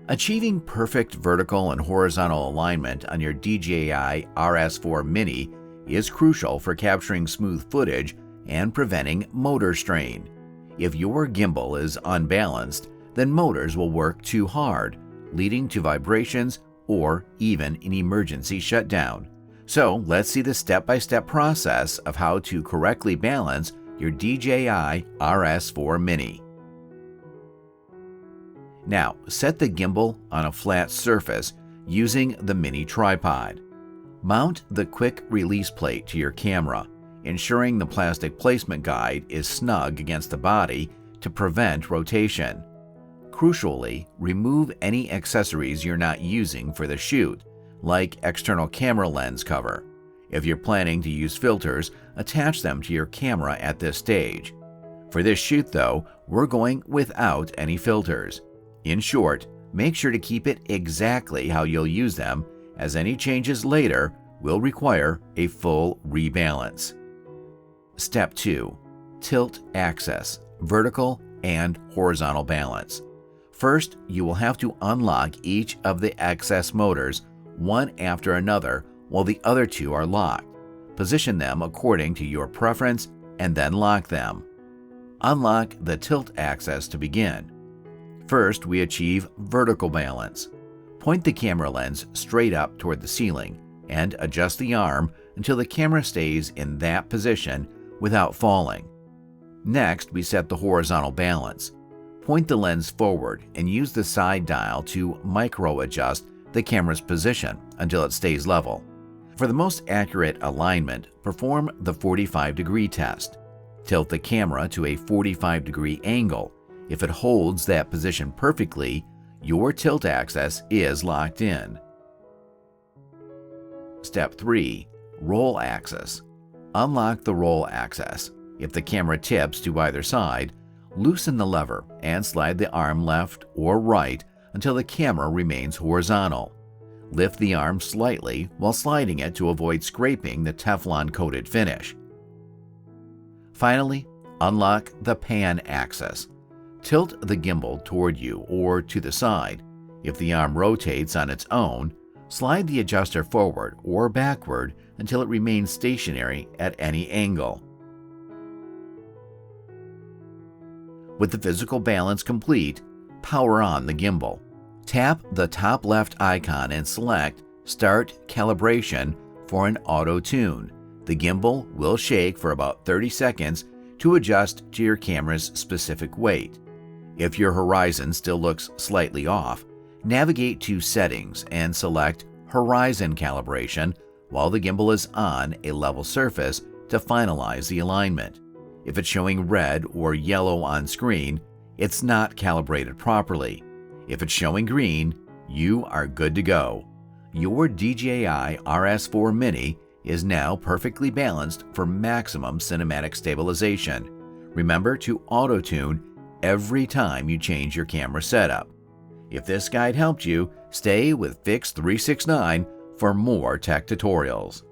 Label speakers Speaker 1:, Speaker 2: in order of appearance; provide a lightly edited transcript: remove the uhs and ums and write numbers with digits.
Speaker 1: Achieving perfect vertical and horizontal alignment on your DJI RS4 Mini is crucial for capturing smooth footage and preventing motor strain. If your gimbal is unbalanced, then motors will work too hard, leading to vibrations or even an emergency shutdown. So let's see the step-by-step process of how to correctly balance your DJI RS4 Mini. Now, set the gimbal on a flat surface using the mini tripod. Mount the quick release plate to your camera, ensuring the plastic placement guide is snug against the body to prevent rotation. Crucially, remove any accessories you're not using for the shoot, like external camera lens cover. If you're planning to use filters, attach them to your camera at this stage. For this shoot though, we're going without any filters. In short, make sure to keep it exactly how you'll use them, as any changes later will require a full rebalance. Step 2. Tilt axis, vertical and horizontal balance. First, you will have to unlock each of the excess motors one after another while the other two are locked. Position them according to your preference and then lock them. Unlock the tilt axis to begin. First, we achieve vertical balance. Point the camera lens straight up toward the ceiling and adjust the arm until the camera stays in that position without falling. Next, we set the horizontal balance. Point the lens forward and use the side dial to micro-adjust the camera's position until it stays level. For the most accurate alignment, perform the 45-degree test. Tilt the camera to a 45-degree angle. If it holds that position perfectly, your tilt axis is locked in. Step 3. Roll axis. Unlock the roll axis. If the camera tips to either side, loosen the lever and slide the arm left or right until the camera remains horizontal. Lift the arm slightly while sliding it to avoid scraping the Teflon-coated finish. Finally, unlock the pan axis. Tilt the gimbal toward you or to the side. If the arm rotates on its own, slide the adjuster forward or backward until it remains stationary at any angle. With the physical balance complete, power on the gimbal. Tap the top left icon and select Start Calibration for an auto tune. The gimbal will shake for about 30 seconds to adjust to your camera's specific weight. If your horizon still looks slightly off, navigate to Settings and select Horizon Calibration while the gimbal is on a level surface to finalize the alignment. If it's showing red or yellow on screen, it's not calibrated properly. If it's showing green, you are good to go. Your DJI RS4 Mini is now perfectly balanced for maximum cinematic stabilization. Remember to auto-tune every time you change your camera setup. If this guide helped you, stay with Fix369 for more tech tutorials.